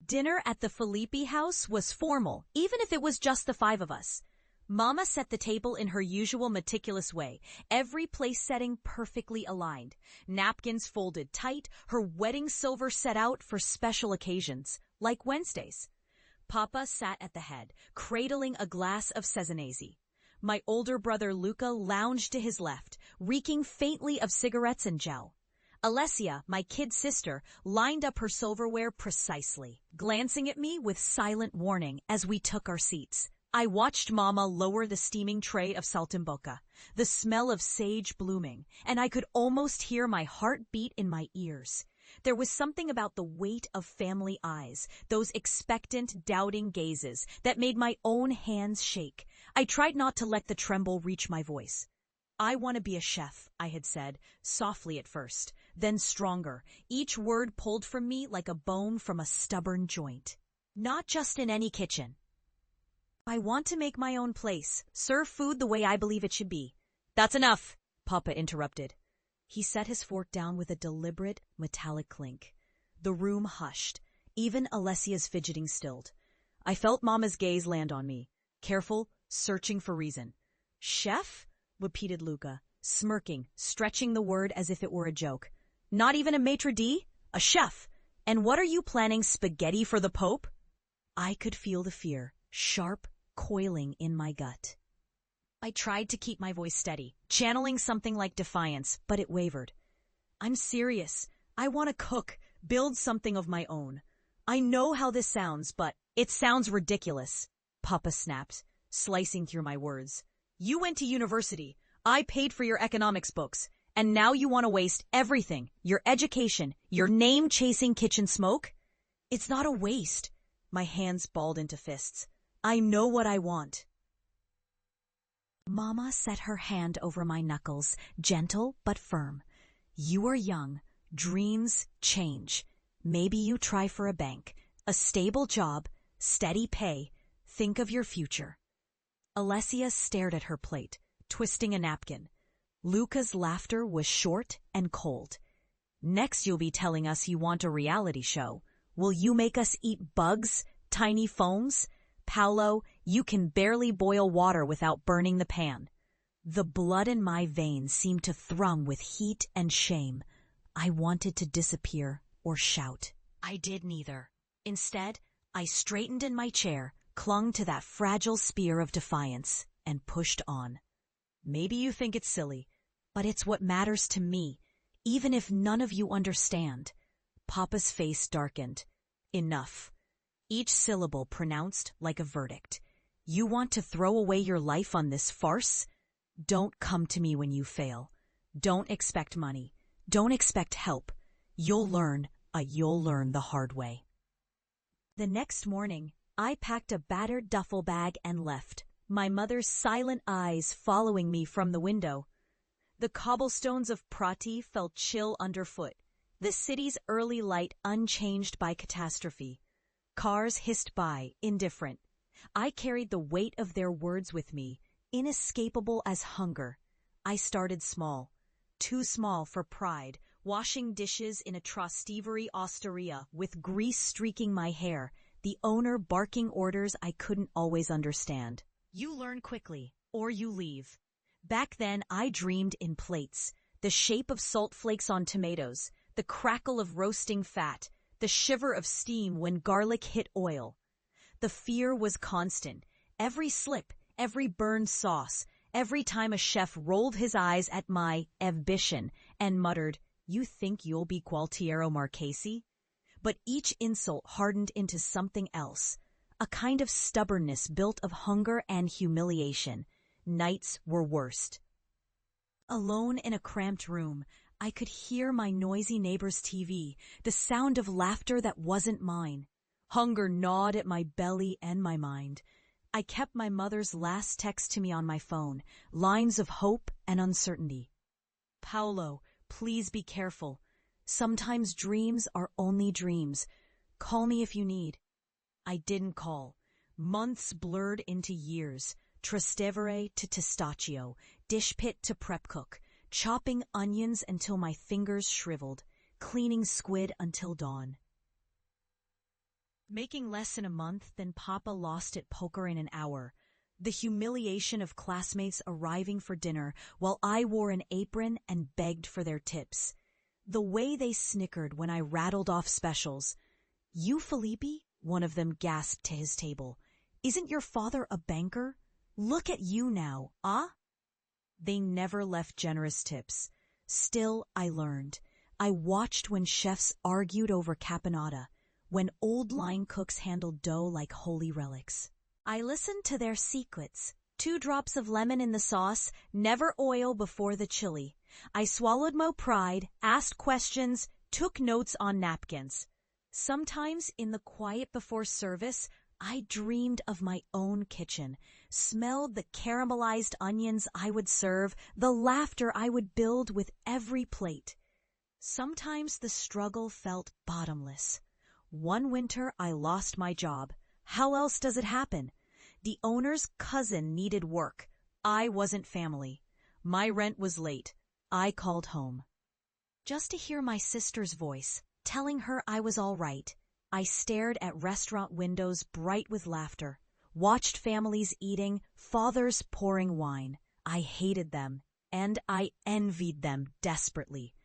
Dinner at the Filippi house was formal, even if it was just the five of us. Mama set the table in her usual meticulous way, every place setting perfectly aligned. Napkins folded tight, her wedding silver set out for special occasions, like Wednesdays. Papa sat at the head, cradling a glass of Sezanese. My older brother Luca lounged to his left, reeking faintly of cigarettes and gel. Alessia, my kid sister, lined up her silverware precisely, glancing at me with silent warning as we took our seats. I watched Mama lower the steaming tray of saltimbocca, the smell of sage blooming, and I could almost hear my heart beat in my ears. There was something about the weight of family eyes, those expectant, doubting gazes, that made my own hands shake. I tried not to let the tremble reach my voice. "I want to be a chef," I had said, softly at first, then stronger, each word pulled from me like a bone from a stubborn joint. "Not just in any kitchen. I want to make my own place, serve food the way I believe it should be." "That's enough," Papa interrupted. He set his fork down with a deliberate, metallic clink. The room hushed. Even Alessia's fidgeting stilled. I felt Mama's gaze land on me, careful, searching for reason. "Chef?" repeated Luca, smirking, stretching the word as if it were a joke. "Not even a maitre d'? A chef? And what are you planning, spaghetti for the Pope?" I could feel the fear, sharp, coiling in my gut. I tried to keep my voice steady, channeling something like defiance, but it wavered. "I'm serious. I want to cook, build something of my own. I know how this sounds, but it sounds ridiculous," Papa snapped, slicing through my words. "You went to university. I paid for your economics books. And now you want to waste everything, your education, your name-chasing kitchen smoke?" "It's not a waste." My hands balled into fists. "I know what I want." Mama set her hand over my knuckles, gentle but firm. "You are young. Dreams change. Maybe you try for a bank, a stable job, steady pay. Think of your future." Alessia stared at her plate, twisting a napkin. Luca's laughter was short and cold. "Next you'll be telling us you want a reality show. Will you make us eat bugs, tiny foams? Paolo, you can barely boil water without burning the pan." The blood in my veins seemed to thrum with heat and shame. I wanted to disappear or shout. I did neither. Instead, I straightened in my chair, clung to that fragile spear of defiance, and pushed on. "Maybe you think it's silly, but it's what matters to me, even if none of you understand." Papa's face darkened. "Enough." Each syllable pronounced like a verdict. "You want to throw away your life on this farce? Don't come to me when you fail. Don't expect money. Don't expect help. You'll learn the hard way." The next morning, I packed a battered duffel bag and left, my mother's silent eyes following me from the window. The cobblestones of Prati felt chill underfoot, the city's early light unchanged by catastrophe. Cars hissed by, indifferent. I carried the weight of their words with me, inescapable as hunger. I started small, too small for pride, washing dishes in a Trastevere osteria with grease streaking my hair, the owner barking orders I couldn't always understand. "You learn quickly, or you leave." Back then, I dreamed in plates, the shape of salt flakes on tomatoes, the crackle of roasting fat, the shiver of steam when garlic hit oil. The fear was constant. Every slip, every burned sauce, every time a chef rolled his eyes at my ambition and muttered, "You think you'll be Gualtiero Marchesi?" But each insult hardened into something else, a kind of stubbornness built of hunger and humiliation. Nights were worst. Alone in a cramped room, I could hear my noisy neighbor's TV, the sound of laughter that wasn't mine. Hunger gnawed at my belly and my mind. I kept my mother's last text to me on my phone, lines of hope and uncertainty. "Paolo, please be careful. Sometimes dreams are only dreams. Call me if you need." I didn't call. Months blurred into years. Trastevere to Testaccio, dish pit to prep cook, chopping onions until my fingers shriveled, cleaning squid until dawn. Making less in a month than Papa lost at poker in an hour. The humiliation of classmates arriving for dinner while I wore an apron and begged for their tips. The way they snickered when I rattled off specials. "You, Filippi?" one of them gasped to his table. "Isn't your father a banker? Look at you now, ah?" They never left generous tips. Still, I learned. I watched when chefs argued over caponata, when old line cooks handled dough like holy relics. I listened to their secrets. 2 drops of lemon in the sauce, never oil before the chili. I swallowed my pride, asked questions, took notes on napkins. Sometimes in the quiet before service, I dreamed of my own kitchen, smelled the caramelized onions I would serve, the laughter I would build with every plate. Sometimes the struggle felt bottomless. One winter I lost my job. How else does it happen? The owner's cousin needed work. I wasn't family. My rent was late. I called home. Just to hear my sister's voice, telling her I was all right. I stared at restaurant windows bright with laughter, watched families eating, fathers pouring wine. I hated them, and I envied them desperately.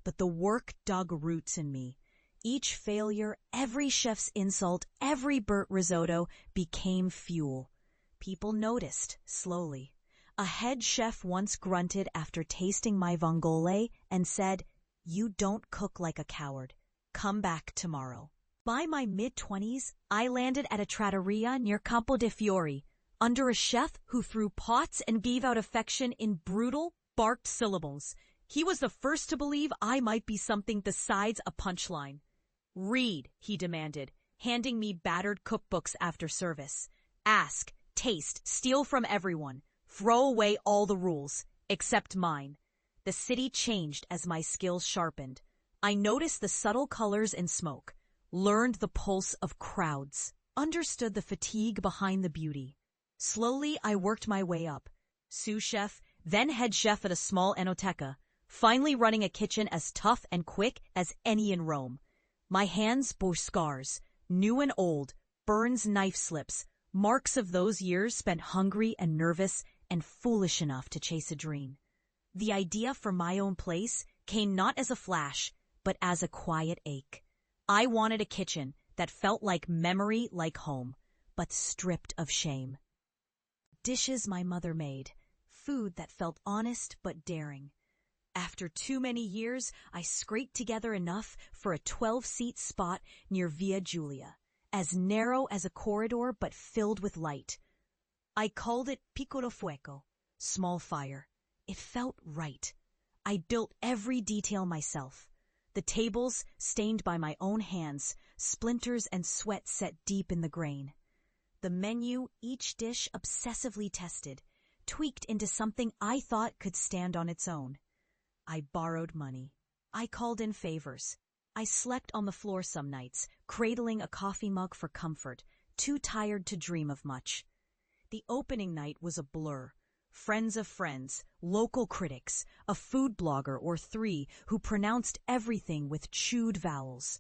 But the work dug roots in me. Each failure, every chef's insult, every burnt risotto became fuel. People noticed, slowly. A head chef once grunted after tasting my vongole and said, "You don't cook like a coward. Come back tomorrow." By my mid-20s, I landed at a trattoria near Campo de Fiori, under a chef who threw pots and gave out affection in brutal, barked syllables. He was the first to believe I might be something besides a punchline. "Read," he demanded, handing me battered cookbooks after service. "Ask, taste, steal from everyone. Throw away all the rules, except mine." The city changed as my skills sharpened. I noticed the subtle colors in smoke, learned the pulse of crowds, understood the fatigue behind the beauty. Slowly, I worked my way up. Sous chef, then head chef at a small enoteca, finally running a kitchen as tough and quick as any in Rome. My hands bore scars, new and old, burns, knife slips, marks of those years spent hungry and nervous and foolish enough to chase a dream. The idea for my own place came not as a flash, but as a quiet ache. I wanted a kitchen that felt like memory, like home, but stripped of shame. Dishes my mother made, food that felt honest but daring. After too many years, I scraped together enough for a 12-seat spot near Via Giulia, as narrow as a corridor but filled with light. I called it Piccolo Fuoco, small fire. It felt right. I built every detail myself. The tables, stained by my own hands, splinters and sweat set deep in the grain. The menu, each dish obsessively tested, tweaked into something I thought could stand on its own. I borrowed money. I called in favors. I slept on the floor some nights, cradling a coffee mug for comfort, too tired to dream of much. The opening night was a blur. Friends of friends, local critics, a food blogger or 3 who pronounced everything with chewed vowels.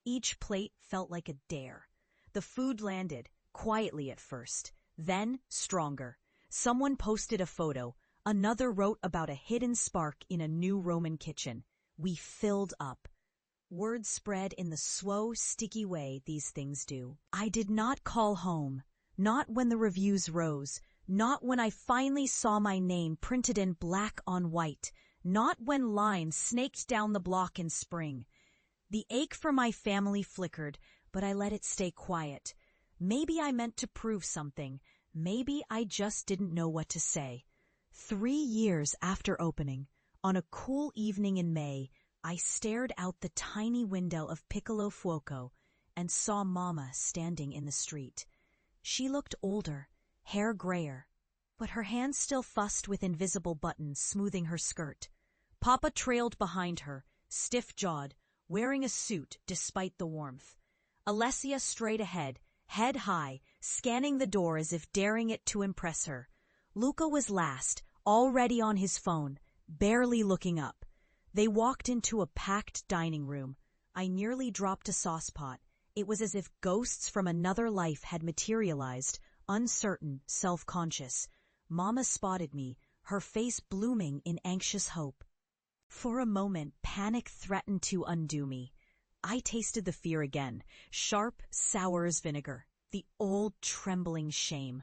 Each plate felt like a dare. The food landed, quietly at first, then stronger. Someone posted a photo. Another wrote about a hidden spark in a new Roman kitchen. We filled up. Word spread in the slow, sticky way these things do. I did not call home. Not when the reviews rose. Not when I finally saw my name printed in black on white. Not when lines snaked down the block in spring. The ache for my family flickered, but I let it stay quiet. Maybe I meant to prove something. Maybe I just didn't know what to say. 3 years after opening, on a cool evening in May, I stared out the tiny window of Piccolo Fuoco and saw Mama standing in the street. She looked older, hair grayer, but her hands still fussed with invisible buttons smoothing her skirt. Papa trailed behind her, stiff-jawed, wearing a suit despite the warmth. Alessia straight ahead, head high, scanning the door as if daring it to impress her. Luca was last, already on his phone, barely looking up. They walked into a packed dining room. I nearly dropped a saucepot. It was as if ghosts from another life had materialized, uncertain, self-conscious. Mama spotted me, her face blooming in anxious hope. For a moment, panic threatened to undo me. I tasted the fear again, sharp, sour as vinegar, the old trembling shame.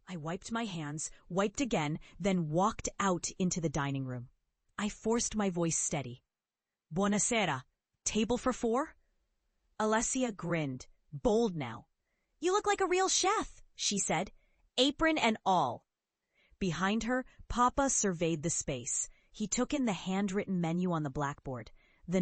I wiped my hands, wiped again, then walked out into the dining room. I forced my voice steady. Buonasera. Table for 4? Alessia grinned, bold now. You look like a real chef, she said, apron and all. Behind her, Papa surveyed the space. He took in the handwritten menu on the blackboard. The